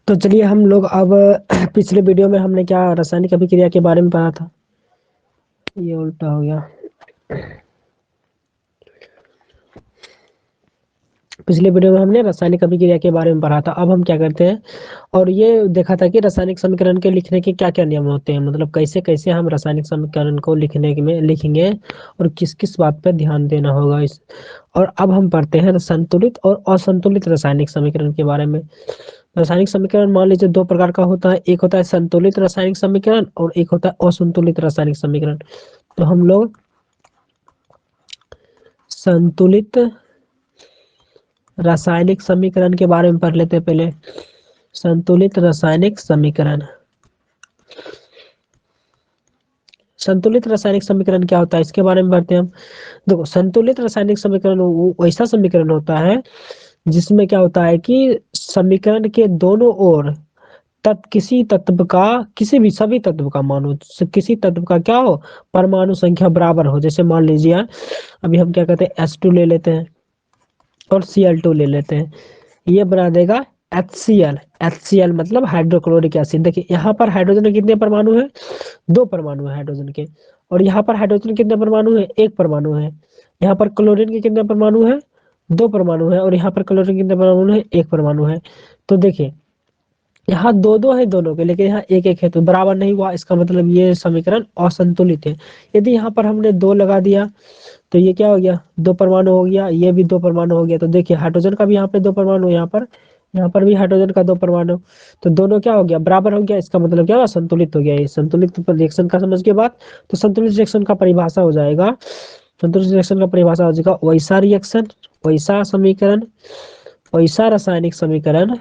तो चलिए हम लोग अब पिछले वीडियो में हमने क्या रासायनिक अभिक्रिया के बारे में पढ़ा था। ये उल्टा हो गया। पिछले वीडियो में हमने रासायनिक अभिक्रिया के बारे में पढ़ा था। अब हम क्या करते हैं, और ये देखा था कि रासायनिक समीकरण के लिखने के क्या क्या नियम होते हैं, मतलब कैसे कैसे हम रासायनिक समीकरण को लिखने में लिखेंगे और किस किस बात पर ध्यान देना होगा इस। और अब हम पढ़ते हैं संतुलित और असंतुलित रासायनिक समीकरण के बारे में। रासायनिक समीकरण मान लीजिए दो प्रकार का होता है, एक होता है संतुलित रासायनिक समीकरण और एक होता है असंतुलित रासायनिक समीकरण। तो हम लोग संतुलित रासायनिक समीकरण के बारे में पढ़ लेते हैं पहले। संतुलित रासायनिक समीकरण, संतुलित रासायनिक समीकरण क्या होता है इसके बारे में पढ़ते हैं हम। देखो, संतुलित रासायनिक समीकरण वो ऐसा समीकरण होता है जिसमें क्या होता है कि समीकरण के दोनों ओर किसी तत्व का, किसी भी सभी तत्व का मानो, किसी तत्व का क्या हो, परमाणु संख्या बराबर हो। जैसे मान लीजिए अभी हम क्या कहते हैं, H2 ले लेते हैं और Cl2 ले लेते हैं, ये बना देगा HCl। HCl मतलब हाइड्रोक्लोरिक एसिड। देखिए यहाँ पर हाइड्रोजन के कितने परमाणु है, दो परमाणु है हाइड्रोजन के। और यहाँ पर हाइड्रोजन के कितने परमाणु है, एक परमाणु है। यहाँ पर क्लोरीन के कितने परमाणु है, दो परमाणु है। और यहाँ पर क्लोरीन के कितने परमाणु है, एक परमाणु है। तो देखिए यहाँ दो दो है दोनों के, लेकिन यहाँ एक एक है, तो बराबर नहीं हुआ, इसका मतलब ये समीकरण असंतुलित है। यदि यहाँ पर हमने दो लगा दिया तो ये क्या हो गया, दो परमाणु हो गया, ये भी दो परमाणु हो गया। तो देखिए हाइड्रोजन का भी यहाँ पे दो परमाणु, यहाँ पर भी हाइड्रोजन का दो परमाणु। तो दोनों क्या हो गया, बराबर हो गया। इसका मतलब क्या हुआ, संतुलित हो गया। ये संतुलित रिएक्शन का समझ के बाद तो संतुलित रिएक्शन का परिभाषा हो जाएगा, संतुलित रिएक्शन का परिभाषा हो जाएगा वैसा रिएक्शन, वैसा समीकरण, वैसा रासायनिक समीकरण,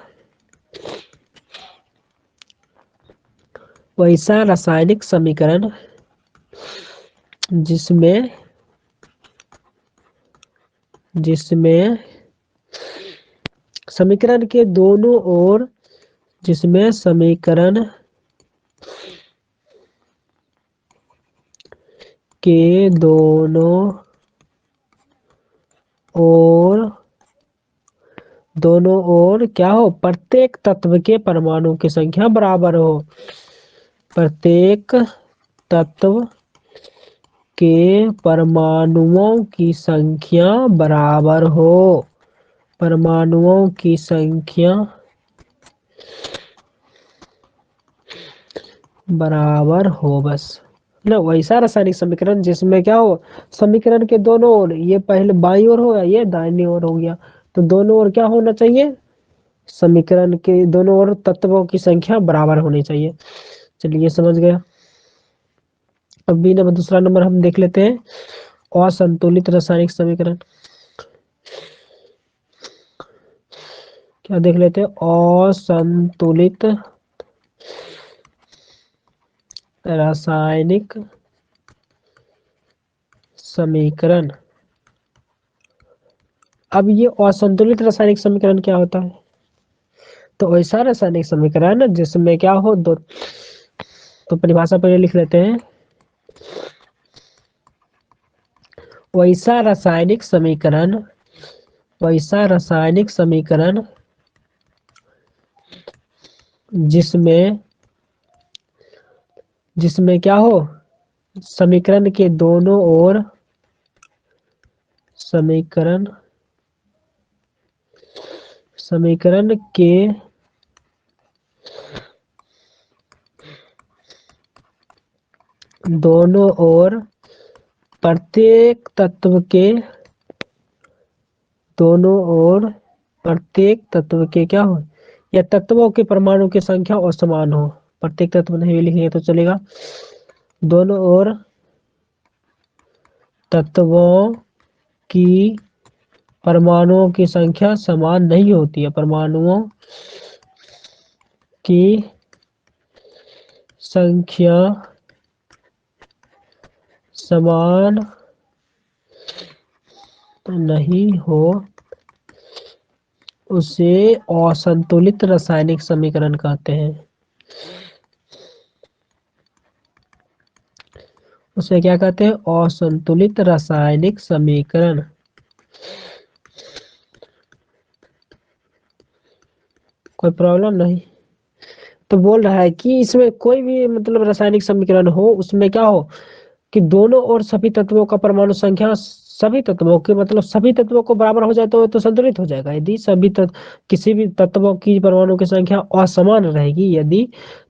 वैसा रासायनिक समीकरण जिसमें जिसमें समीकरण के दोनों ओर, जिसमें समीकरण के दोनों ओर क्या हो, प्रत्येक तत्व के परमाणु की संख्या बराबर हो। प्रत्येक तत्व के परमाणुओं की संख्या बराबर हो। परमाणुओं की संख्या बराबर हो, बस ना। वैसा रासायनिक समीकरण जिसमें क्या हो, समीकरण के दोनों ओर, ये पहले बाईं ओर हो गया, ये दाहिनी ओर हो गया। तो दोनों ओर क्या होना चाहिए, समीकरण के दोनों ओर तत्वों की संख्या बराबर होनी चाहिए। चलिए समझ गया। अब भी नंबर, दूसरा नंबर हम देख लेते हैं, असंतुलित रासायनिक समीकरण। क्या देख लेते हैं, असंतुलित रासायनिक समीकरण। अब ये असंतुलित रासायनिक समीकरण क्या होता है, तो ऐसा रासायनिक समीकरण जिसमें क्या हो दो, तो परिभाषा पहले लिख लेते हैं। वैसा रासायनिक समीकरण, वैसा रासायनिक समीकरण जिसमें जिसमें क्या हो, समीकरण के दोनों ओर, समीकरण समीकरण के दोनों ओर प्रत्येक तत्व के, दोनों ओर प्रत्येक तत्व के क्या हो, या तत्वों के परमाणु की संख्या और समान हो। प्रत्येक तत्व नहीं लिखेंगे तो चलेगा। दोनों ओर तत्वों की परमाणुओं की संख्या समान नहीं होती है, परमाणुओं की संख्या समान नहीं हो, उसे असंतुलित रासायनिक समीकरण कहते हैं। उसे क्या कहते हैं, असंतुलित रासायनिक समीकरण। कोई प्रॉब्लम नहीं। तो बोल रहा है कि इसमें कोई भी मतलब रासायनिक समीकरण हो, उसमें क्या हो कि दोनों और सभी तत्वों का परमाणु संख्या सभी तत्वों के मतलब सभी तत्वों को बराबर हो जाए तो संतुलित हो जाएगा। यदि सभी तत्व किसी भी तत्वों की परमाणु की संख्या असमान रहेगी, यदि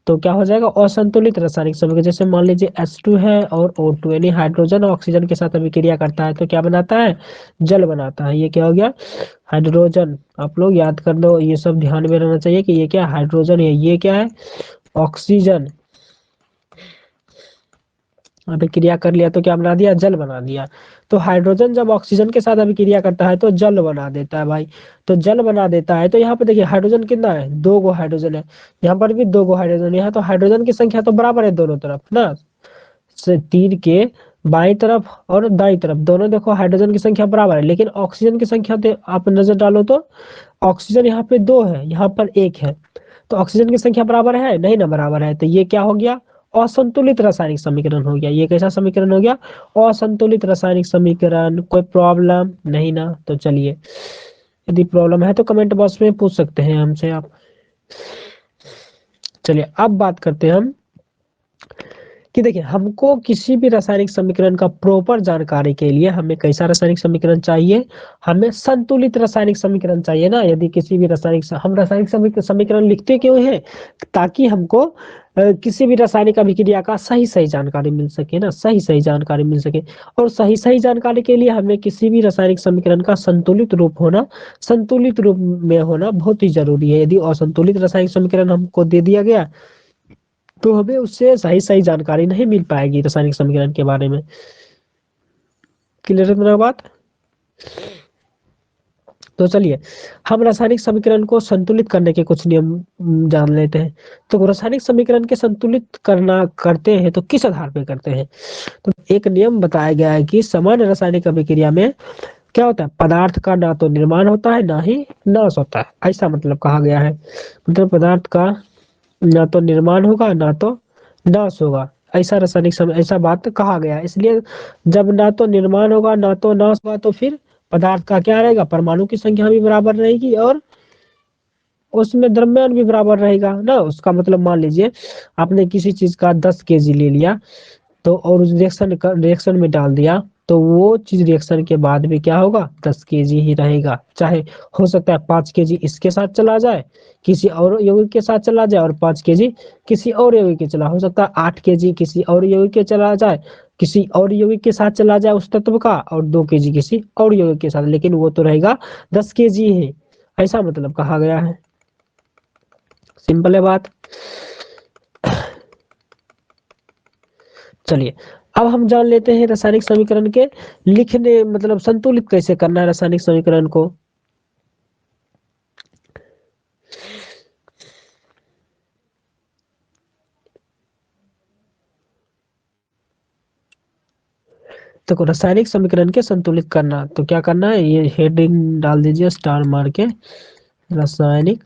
तो क्या हो जाएगा असंतुलित रासायनिक समीकरण। जैसे मान लीजिए H2 है और O2 यानी हाइड्रोजन और ऑक्सीजन के साथ अभिक्रिया करता है तो क्या बनाता है, जल बनाता है। ये क्या हो गया, हाइड्रोजन। आप लोग याद कर लो, ये सब ध्यान में रहना चाहिए कि ये क्या हाइड्रोजन है, ये क्या है ऑक्सीजन। अभिक्रिया कर लिया तो क्या बना दिया, जल बना दिया। तो हाइड्रोजन जब ऑक्सीजन के साथ अभिक्रिया करता है तो जल बना देता है भाई। तो जल बना देता है तो यहाँ पे देखिए हाइड्रोजन कितना है, 2 गो हाइड्रोजन है। यहाँ पर भी 2 गो हाइड्रोजन, यहाँ तो हाइड्रोजन की संख्या तो बराबर है दोनों तरफ ना। तीर के बाई तरफ और दाई तरफ दोनों देखो हाइड्रोजन की संख्या बराबर है, लेकिन ऑक्सीजन की संख्या आप नजर डालो तो ऑक्सीजन यहाँ पे 2 है, यहाँ पर 1 है। तो ऑक्सीजन की संख्या बराबर है नहीं ना, बराबर है। तो ये क्या हो गया, असंतुलित रासायनिक समीकरण हो गया। ये कैसा समीकरण हो गया, असंतुलित रासायनिक समीकरण। कोई प्रॉब्लम नहीं ना, तो चलिए यदि प्रॉब्लम है तो कमेंट बॉक्स में पूछ सकते हैं हमसे आप। चलिए अब बात करते हैं हम कि देखिए हमको किसी भी रासायनिक समीकरण का प्रॉपर जानकारी के लिए हमें कैसा रासायनिक समीकरण चाहिए, हमें संतुलित रासायनिक समीकरण चाहिए ना। यदि किसी भी हम रासायनिक समीकरण लिखते क्यों हैं, ताकि हमको किसी भी रासायनिक अभिक्रिया का सही सही जानकारी मिल सके ना, सही सही जानकारी मिल सके। और सही सही जानकारी के लिए हमें किसी भी रासायनिक समीकरण का संतुलित रूप में होना बहुत ही जरूरी है। यदि असंतुलित रासायनिक समीकरण हमको दे दिया गया तो हमें उससे सही सही जानकारी नहीं मिल पाएगी रासायनिक समीकरण के बारे में। क्लियर है मेरा बात। तो चलिए हम रासायनिक समीकरण को संतुलित करने के कुछ नियम जान लेते हैं। तो रासायनिक समीकरण के संतुलित करना करते हैं तो किस आधार पे करते हैं, तो एक नियम बताया गया है कि सामान्य रासायनिक अभिक्रिया में क्या होता है, पदार्थ का ना तो निर्माण होता है ना ही नाश होता है। ऐसा मतलब कहा गया है, मतलब पदार्थ का ना तो निर्माण होगा ना तो नाश होगा। ऐसा बात कहा गया है। इसलिए जब ना तो निर्माण होगा ना तो नाश होगा तो फिर पदार्थ का क्या रहेगा, परमाणु की संख्या भी बराबर रहेगी और उसमें द्रव्यमान भी बराबर रहेगा ना। उसका मतलब मान लीजिए आपने किसी चीज का 10 kg ले लिया तो और उस रिएक्शन में डाल दिया तो वो चीज रिएक्शन के बाद भी क्या होगा, 10 kg ही रहेगा। चाहे हो सकता है 5 kg इसके साथ चला जाए, किसी और यौगिक के साथ चला जाए, और 5 kg किसी और यौगिक के चला, हो सकता है 8 kg किसी और यौगिक के चला जाए, किसी और यौगिक के साथ चला जाए उस तत्व का, और 2 kg किसी और यौगिक के साथ, लेकिन वो तो रहेगा 10 kg ही। ऐसा मतलब कहा गया है। सिंपल है बात। चलिए अब हम जान लेते हैं रासायनिक समीकरण के लिखने मतलब संतुलित कैसे करना है रासायनिक समीकरण को। तो रासायनिक समीकरण के संतुलित करना तो क्या करना है, ये हेडिंग डाल दीजिए स्टार मार के, रासायनिक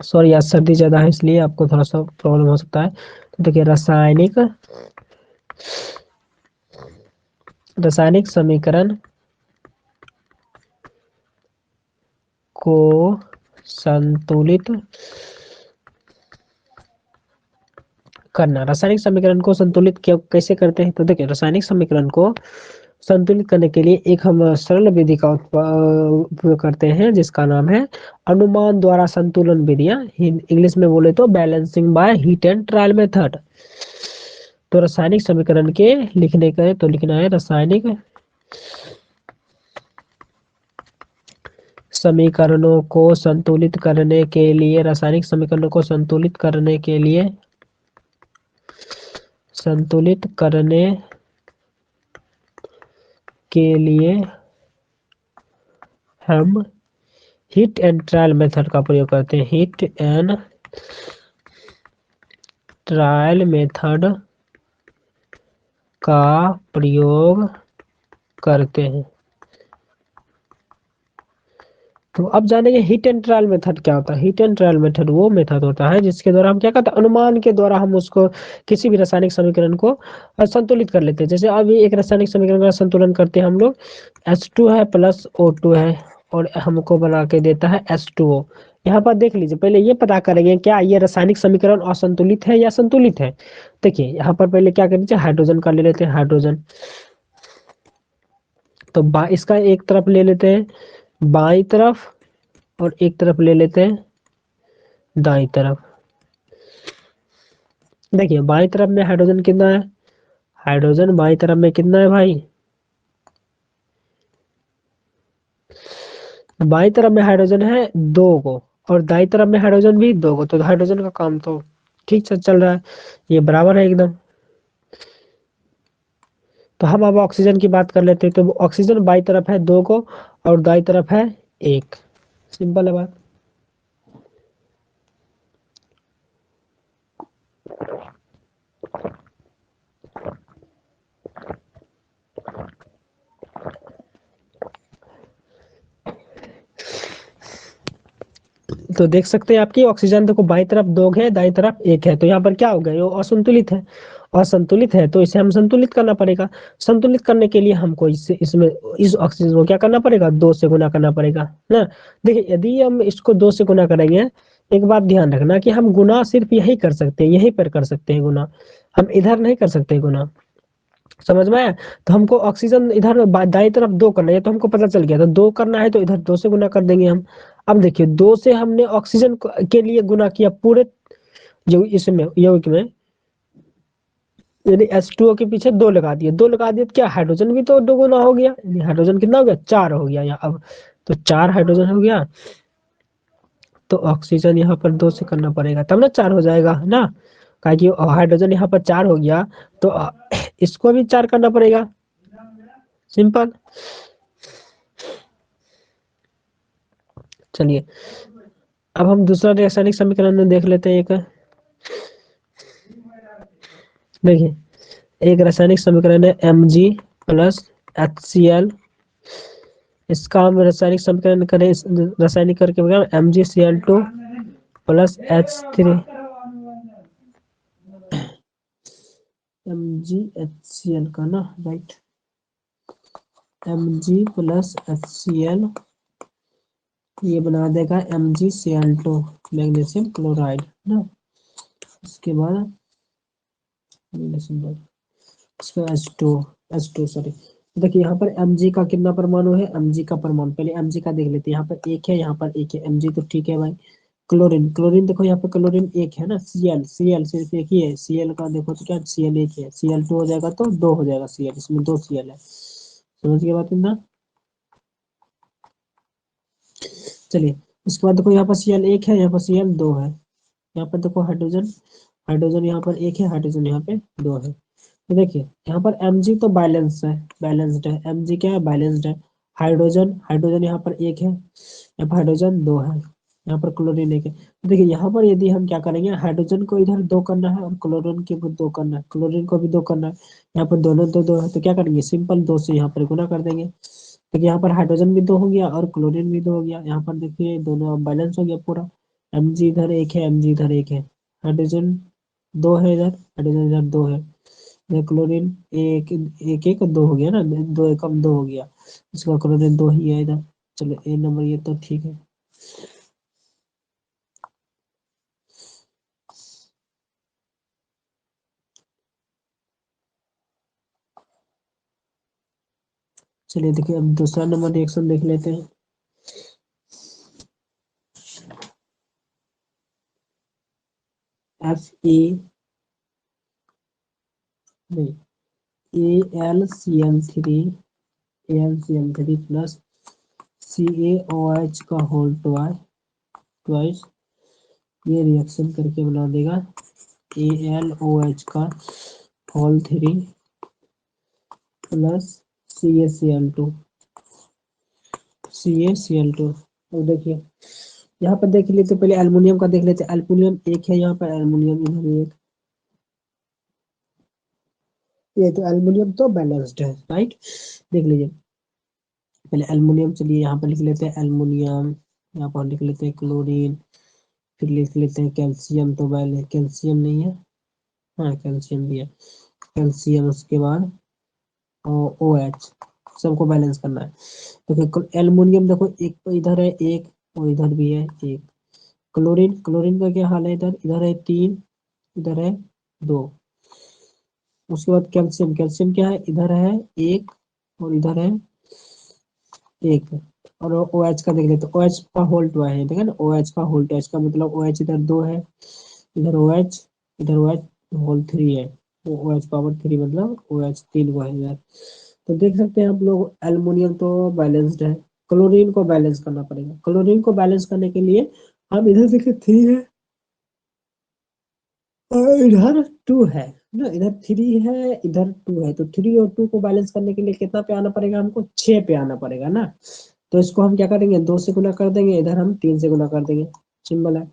सॉरी आज सर्दी ज्यादा है इसलिए आपको थोड़ा सा प्रॉब्लम हो सकता है। तो देखिए रासायनिक समीकरण को संतुलित करना, रासायनिक समीकरण को संतुलित कैसे करते हैं, तो देखिए रासायनिक समीकरण को संतुलित करने के लिए एक हम सरल विधि का उपयोग करते हैं जिसका नाम है अनुमान द्वारा संतुलन विधियां, इंग्लिश में बोले तो balancing by heat and trial method. तो रासायनिक समीकरण के लिखने का है तो लिखना है रासायनिक समीकरणों को संतुलित करने के लिए, रासायनिक समीकरणों को संतुलित करने के लिए हम हीट एंड ट्रायल मेथड का प्रयोग करते हैं। हीट एंड ट्रायल मेथड का प्रयोग करते हैं। तो अब जानेंगे हीट एंड ट्रायल मेथड क्या होता है। हीट एंड ट्रायल मेथड वो मेथड होता है जिसके द्वारा हम क्या करते हैं, अनुमान के द्वारा हम उसको किसी भी रासायनिक समीकरण को संतुलित कर लेते हैं। जैसे अभी एक रासायनिक समीकरण का संतुलन करते हैं हम लोग, H2 है प्लस O2 है और हमको बना के देता है H2O। यहाँ पर देख लीजिए, पहले ये पता करेंगे क्या ये रासायनिक समीकरण असंतुलित है या संतुलित है। देखिए यहाँ पर पहले क्या कर लीजिए, हाइड्रोजन का ले लेते हैं, हाइड्रोजन। तो इसका एक तरफ ले लेते हैं बाई तरफ और एक तरफ ले लेते हैं दाई तरफ। देखिए बाई तरफ में हाइड्रोजन कितना है, हाइड्रोजन बाई तरफ में कितना है भाई, बाई तरफ में हाइड्रोजन है 2 को और दाई तरफ में हाइड्रोजन भी 2 को। तो हाइड्रोजन का काम तो ठीक से चल रहा है, ये बराबर है एकदम। तो हम अब ऑक्सीजन की बात कर लेते हैं। तो ऑक्सीजन बाई तरफ है 2 को और दाई तरफ है 1। सिंपल है बात। तो देख सकते हैं आपकी ऑक्सीजन देखो बाई तरफ 2 है, दाई तरफ 1 है। तो यहाँ पर क्या हो गया, ये असंतुलित है। असंतुलित है तो इसे हम संतुलित करना पड़ेगा। संतुलित करने के लिए हमको इससे इसमें इस ऑक्सीजन को क्या करना पड़ेगा, 2 से गुना करना पड़ेगा ना। देखिए यदि हम इसको 2 से गुना करेंगे, एक बात ध्यान रखना कि हम गुना सिर्फ यही कर सकते हैं, यहीं पर कर सकते हैं गुना, हम इधर नहीं कर सकते गुना। समझ में आया। तो हमको ऑक्सीजन इधर दाई तरफ 2 करना है, तो हमको पता चल गया। तो 2 करना है तो इधर 2 से गुना कर देंगे हम। अब देखिए 2 से हमने ऑक्सीजन के लिए गुना किया पूरे जो इसमें यौगिक में, यानी H2O के पीछे 2 लगा दिए, 2 लगा दिए तो क्या हाइड्रोजन भी तो 2 गुना हो गया, यानी हाइड्रोजन कितना हो गया, 4 हो गया यहाँ अब। तो 4 हाइड्रोजन हो गया। तो ऑक्सीजन यहाँ पर 2 से करना पड़ेगा तब ना 4 हो जाएगा है ना। कहा कि हाइड्रोजन यहाँ पर 4 हो गया तो इसको भी 4 करना पड़ेगा। सिंपल। चलिए अब हम दूसरा रासायनिक समीकरण में देख लेते हैं। एक देखिए एक रासायनिक समीकरण है Mg+HCl। इसका हम रासायनिक समीकरण करें, रासायनिक करके MgCl2+H3। MgHCl का ना, राइट, Mg+HCl ये बना देगा MgCl2 मैग्नीशियम क्लोराइड ना। इसके बाद इसका H2 सॉरी। देखिए यहाँ पर Mg का कितना परमाणु है, Mg का परमाणु पहले Mg का देख लेते हैं। यहाँ पर एक है, यहाँ पर एक है, Mg तो ठीक है भाई। क्लोरीन, क्लोरीन देखो यहाँ पर क्लोरीन एक है ना, Cl सिर्फ एक ही है। Cl का देखो तो क्या Cl एक है, Cl2 हो जाएगा तो 2 हो जाएगा Cl, इसमें 2 Cl है। समझ गए बात ना। चलिए उसके बाद देखो यहाँ पर Cl एक है, यहाँ पर Cl 2 है। यहाँ पर देखो हाइड्रोजन, हाइड्रोजन यहाँ पर एक है, हाइड्रोजन यहाँ पे 2 है। तो देखिए यहाँ पर Mg तो बैलेंस है, बैलेंस्ड है। Mg क्या है, बैलेंस्ड है। हाइड्रोजन, हाइड्रोजन यहाँ पर एक है, यहाँ पर हाइड्रोजन 2 है, यहाँ पर क्लोरीन एक है। तो देखिए यहाँ पर यदि हम क्या करेंगे, हाइड्रोजन को इधर 2 करना है और क्लोरीन को भी 2 करना है, क्लोरीन को भी 2 करना है। यहाँ पर दोनों 2 2 है तो क्या करेंगे, सिंपल 2 से यहाँ पर गुना कर देंगे। देखिए यहाँ पर हाइड्रोजन भी 2 हो गया और क्लोरीन भी 2 हो गया। यहाँ पर देखिए दोनों अब बैलेंस हो गया पूरा। Mg इधर एक है, Mg इधर एक है, हाइड्रोजन 2 है इधर, हाइड्रोजन इधर 2 है। ये क्लोरीन एक एक एक 2 हो गया ना, 2 एकम 2 हो गया। इसका क्लोरीन 2 ही है इधर। चलो ए नंबर ये तो ठीक है। चलिए देखिए अब दूसरा नंबर रिएक्शन देख लेते हैं। एफ ए नहीं A L C L three AlCl3 plus CaOH का होल ट्वाइस ये रिएक्शन करके बना देगा AlOH का होल 3 प्लस CaCl2 अब देखिए यहाँ पर देख लेते पहले एल्युमिनियम का देख लेते। एल्युमिनियम एक है यहाँ पर, एल्युमिनियम इधर एक, ये तो एल्युमिनियम तो बैलेंस्ड है राइट। देख लीजिए पहले एल्युमिनियम, चलिए यहाँ पर लिख लेते हैं एल्युमिनियम, यहाँ पर लिख लेते हैं क्लोरीन, फिर लिख लेते हैं कैल्शियम, तो पहले कैल्शियम नहीं है, हाँ कैल्शियम भी है, कैल्शियम उसके बाद और OH सबको बैलेंस करना है। तो देखो एल्युमिनियम देखो एक तो इधर है एक और इधर भी है एक। क्लोरीन, क्लोरीन का क्या हाल है, इधर इधर है 3 इधर है 2। उसके बाद कैल्शियम, कैल्शियम क्या है, इधर है एक और इधर है एक। और OH का देख लेते, OH का होल टू है, ठीक है ना, OH का होल टू, इसका मतलब OH इधर 2 है, इधर OH, इधर OH होल 3 है, तो OH पावर 3 मतलब OH 3 को है इधर। तो देख सकते हैं आप लोग एल्युमिनियम तो बैलेंस्ड है। क्लोरीन को बैलेंस करना पड़ेगा, क्लोरीन को बैलेंस करने के लिए हम इधर देखिए 3 है और इधर 2 है ना, इधर 3 है इधर 2 है, तो 3 और 2 को बैलेंस करने के लिए कितना पे आना पड़ेगा, हमको 6 पे आना पड़ेगा ना। तो इसको हम क्या करेंगे, 2 से गुना कर देंगे, इधर हम 3 से गुना कर देंगे, सिंपल है।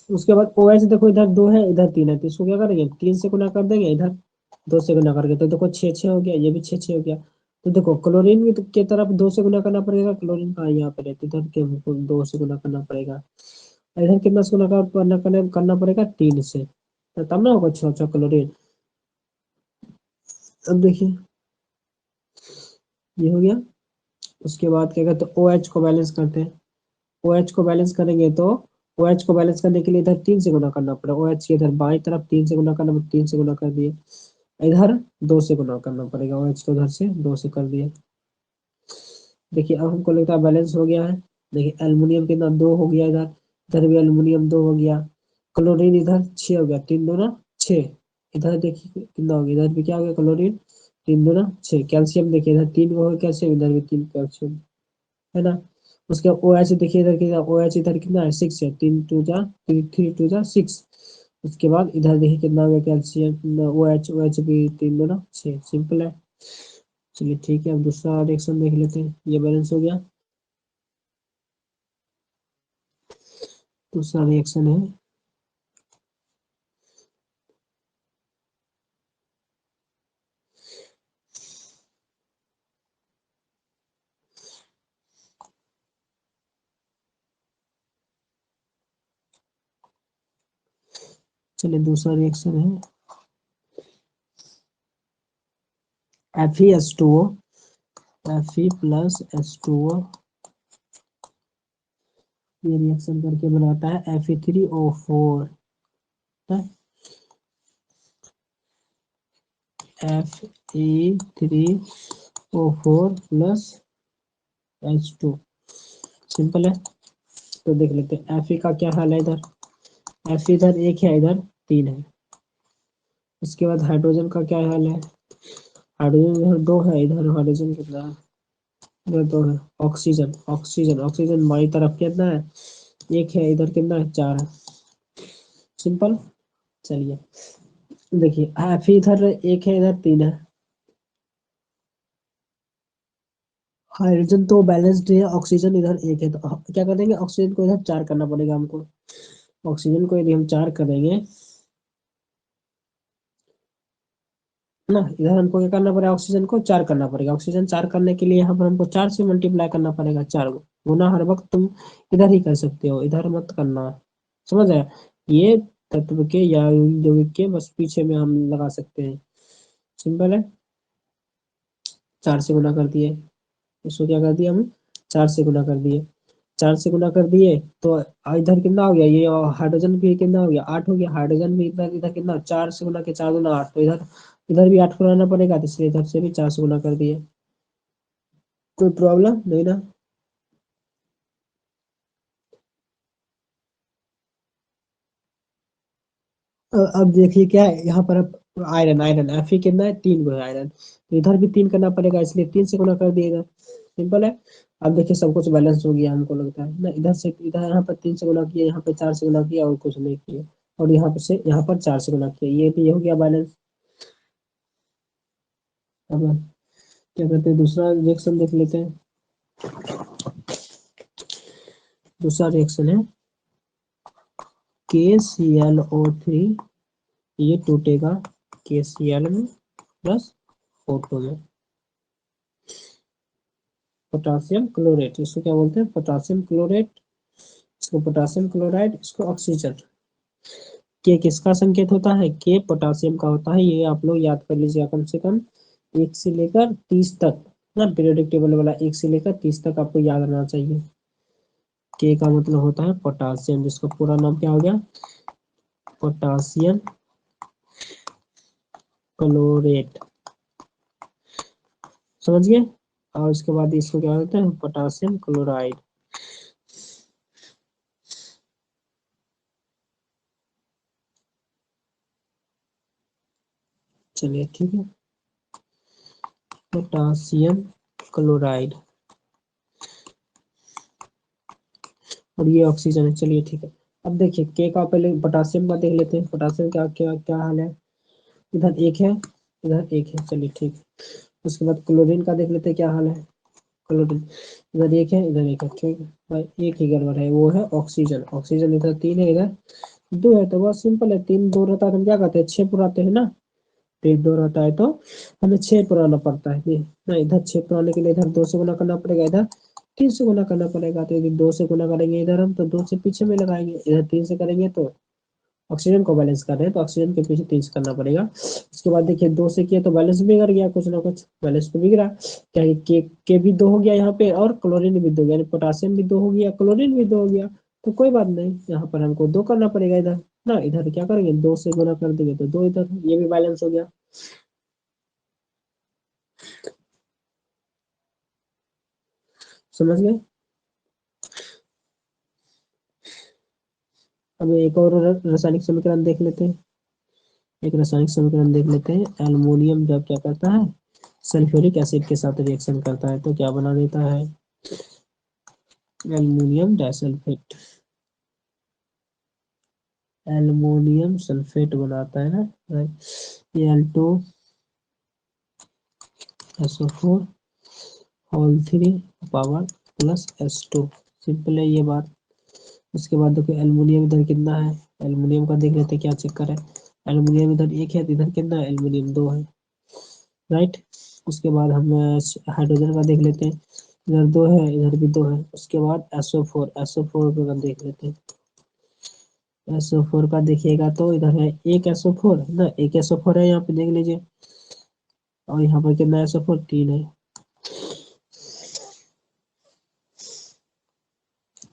उसके बाद OH देखो इधर 2 है इधर 3 है, तो इसको क्या करेंगे 3 से गुना कर देंगे, इधर 2 से गुना करके, तो देखो 6 हो गया, ये भी 6 हो गया। तो देखो क्लोरीन की के तरफ 2 से गुना करना पड़ेगा, क्लोरीन का यहाँ पे है, तो इधर के हमको 2 से गुना करना पड़ेगा, इधर कितना से गुना करना पड़ेगा 3 से, तो तब ना होगा 6 क्लोरीन। अब देखिए ये हो गया। उसके बाद क्या कहते हैं OH को बैलेंस करते हैं। OH को बैलेंस करेंगे तो OH को बैलेंस करने के लिए इधर 3 से गुना करना पड़ेगा, OH के इधर बाई तरफ 3 से गुना करना, 3 से गुना कर दिए, इधर 2 से गुना करना पड़ेगा, OH को उधर से 2 से कर दिए। देखिए अब हमको लगता है बैलेंस हो गया है। देखिए एल्युमिनियम कितना 2 हो गया, इधर इधर भी एल्युमिनियम 2 हो गया, क्लोरीन इधर 6 हो गया, 3 दूना 6, इधर देखिए कितना हो गया, इधर भी क्या हो गया क्लोरीन, 3 दूना 6, कैल्शियम देखिए इधर 3 हो गया कैल्शियम, इधर भी 3 कैल्शियम, है ना। उसके बाद OH देखिए इधर कितना, OH इधर कितना है 6 है, 3 2 जा 6। उसके बाद इधर देखिए कितना हो गया कैल्शियम, OH भी 3 दूना 6, सिंपल है। चलिए ठीक है अब दूसरा रिएक्शन देख लेते हैं, ये बैलेंस हो गया। दूसरा रिएक्शन है चलिए दूसरा रिएक्शन है FeS2O, Fe प्लस H2O, ये रिएक्शन करके बनाता है Fe3O4, Fe3O4 plus H2, simple है। तो देख लेते हैं Fe का क्या हाल है, इधर Fe इधर 1 है इधर 3 है। उसके बाद हाइड्रोजन का क्या हाल है, हाइड्रोजन इधर 2 है, इधर हाइड्रोजन कितना है, इधर 2 है। ऑक्सीजन, ऑक्सीजन बाई तरफ कितना है 1 है, इधर कितना है 4 है, सिंपल। चलिए देखिए Fe इधर 1 है इधर 3 है, हाइड्रोजन तो बैलेंस्ड है, ऑक्सीजन इधर 1 है, तो क्या करेंगे ऑक्सीजन को इधर 4 करना पड़ेगा हमको। ऑक्सीजन को यदि हम 4 करेंगे ना, इधर हमको क्या करना पड़ेगा ऑक्सीजन को 4 करना पड़ेगा, ऑक्सीजन 4 करने के लिए यहाँ पर हमको 4 से मल्टीप्लाई करना पड़ेगा, 4 गुना हर वक्त तुम इधर ही कर सकते हो, इधर मत करना, समझ आया। ये तत्व के या यौगिक के बस पीछे में हम लगा सकते हैं, सिंपल है। 4 से गुना कर दिए, इसको क्या कर दिया हम 4 से गुना कर दिए, 4 से गुना कर दिए तो इधर कितना हो गया, ये हाइड्रोजन भी कितना हो गया 8 हो गया, हाइड्रोजन भी इधर इधर कितना 4 से गुना के 4 गुना 8, तो इधर इधर भी 8 बनाना पड़ेगा, तो इसलिए इधर से भी 4 से गुना कर दिए। कोई प्रॉब्लम नहीं ना? अब देखिए क्या है यहाँ पर, अब आयरन आयरन एफ ही कितना है, 3 गुना आयरन, तो इधर भी 3 करना पड़ेगा, इसलिए 3 से गुना कर दिएगा। सिंपल है। अब देखिए सब कुछ बैलेंस हो गया हमको लगता है ना, इधर से इधर यहाँ पर 3 से गुना किया, यहाँ पे 4 से गुना किया और कुछ नहीं किया, और यहाँ पर से यहाँ पर 4 से गुना किया, ये भी हो गया बैलेंस। अब क्या कहते हैं, दूसरा रिएक्शन देख लेते हैं। दूसरा रिएक्शन है KClO3, ये टूटेगा KCl में प्लस O2 में। पोटासियम क्लोरेट, इसको क्या बोलते हैं, पोटासियम क्लोरेट, इसको पोटासियम क्लोराइड, इसको ऑक्सीजन। के किसका संकेत होता है, के पोटासियम का होता है, ये आप लोग याद कर लीजिएगा कम से कम 1 से लेकर 30 तक ना, पीरियोडिक टेबल वाला 1 से लेकर 30 तक आपको याद रहना चाहिए। के का मतलब होता है पोटासियम, जिसका पूरा नाम क्या हो गया, पोटासियम क्लोरेट, समझ गए। और उसके बाद इसको क्या होता है, पोटासियम क्लोराइड। चलिए ठीक है, पोटासियम क्लोराइड, और ये ऑक्सीजन है। चलिए ठीक है। अब देखिए के का पहले पोटासियम का देख लेते हैं, पोटासियम का क्या क्या हाल है। इधर 1 है, इधर 1 है, चलिए ठीक। उसके बाद क्लोरीन का देख लेते हैं क्या हाल है। क्लोरीन इधर 1 है, इधर 1 है, ठीक है भाई, एक ही गड़बड़ है, वो है ऑक्सीजन। ऑक्सीजन इधर 3 है, इधर 2 है, तो बहुत सिंपल है, 3 2 रहता है तो हम क्या करते हैं, 6 पुराते हैं ना। तो 1 2 रहता है तो हमें 6 पुराना पड़ता है, ये ना, इधर 6 पुराने के लिए इधर 2 से गुना करना पड़ेगा, इधर 3 से गुना करना पड़ेगा। तो यदि 2 से गुना करेंगे इधर हम, तो 2 से पीछे में लगाएंगे, इधर 3 से करेंगे तो ऑक्सीजन को बैलेंस कर रहे हैं, तो ऑक्सीजन के पीछे 3 से करना पड़ेगा। उसके बाद देखिए 2 से किया तो बैलेंस बिगड़ गया, कुछ ना कुछ बैलेंस तो बिगड़ा, क्या है, के भी 2 हो गया यहाँ पे, और क्लोरीन भी 2 हो गया, यानी पोटासियम भी 2 हो गया, क्लोरीन भी 2 हो गया। तो कोई बात नहीं, यहाँ पर हमको 2 करना पड़ेगा इधर ना, इधर क्या करेंगे, 2 से गुना कर देंगे तो 2 इधर, ये भी बैलेंस हो गया। समझ गए। अब एक और रासायनिक समीकरण देख लेते हैं। एक रासायनिक समीकरण देख लेते हैं, एल्युमिनियम जब क्या करता है, सल्फ्यूरिक एसिड के साथ रिएक्शन करता है तो क्या बना देता है, एल्युमिनियम डाइसल्फेट, एल्युमिनियम सल्फेट बनाता है ना, Al2SO4 whole 3 power plus S2। Simple है ये बात। उसके बाद देखो एल्युमिनियम इधर कितना है, एल्युमिनियम का देख लेते हैं क्या चक्कर है। एल्युमिनियम इधर 1 है, तो इधर कितना है, एल्युमिनियम 2 है, राइट। उसके बाद हम हाइड्रोजन का देख लेते हैं, इधर 2 है, इधर भी 2 है। उसके बाद SO4 का देख लेते हैं। SO4 का देखिएगा तो इधर है एक SO4 है ना, एक SO4 है यहाँ पे देख लीजिए, और यहाँ पर कितना SO4, 3 है।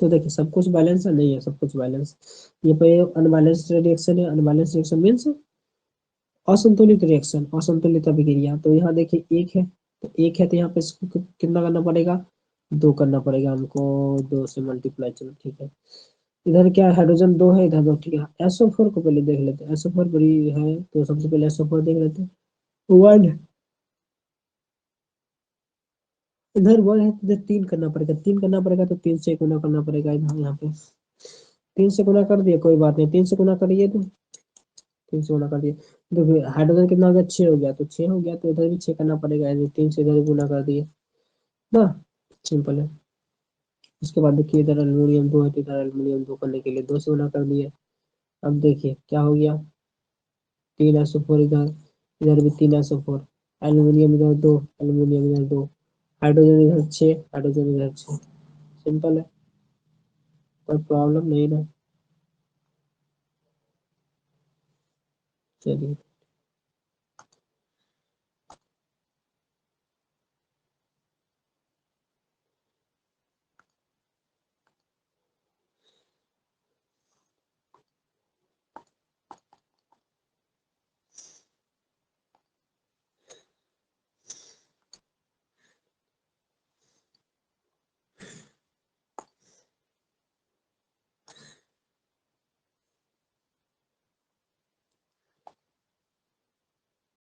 तो देखिए सब कुछ बैलेंस है, नहीं है सब कुछ बैलेंस, ये पे अनबैलेंस्ड रिएक्शन है, अनबैलेंस्ड रिएक्शन मीन्स असंतुलित रिएक्शन, असंतुलित अभिक्रिया। तो यहाँ देखिए 1 है, तो 1 है तो यहाँ पे इसको कितना करना पड़ेगा, 2 करना पड़ेगा हमको, 2 से मल्टीप्लाई, चलो ठीक है। इधर क्या है, हाइड्रोजन 2 है, इधर 2, ठीक है। SO4 को पहले देख लेते हैं, SO4 बड़ी है तो सबसे पहले SO4 देख लेते हैं। 1, इधर 1 है तो इधर 3 करना पड़ेगा, 3 करना पड़ेगा तो 3 से गुना करना पड़ेगा, इधर यहाँ पे 3 से गुना कर दिए, कोई बात नहीं, 3 से गुना करिए तो 3 से गुना कर दिए। देखिए हाइड्रोजन कितना हो गया, 6 हो गया, तो 6 हो गया तो इधर भी 6 करना पड़ेगा, यानी 3 से इधर गुना कर दिए ना, सिंपल है। उसके बाद देखिए इधर एल्यूमिनियम 2 है, तो इधर एल्यूमिनियम 2 करने के लिए 2 से गुना कर दिए। अब देखिए क्या हो गया, 3SO4 इधर, इधर भी 3SO4, एल्यूमिनियम इधर 2, एल्यूमिनियम इधर 2, हाइड्रोजन इधर 6, हाइड्रोजन इधर 6, सिंपल है, कोई प्रॉब्लम नहीं ना। चलिए।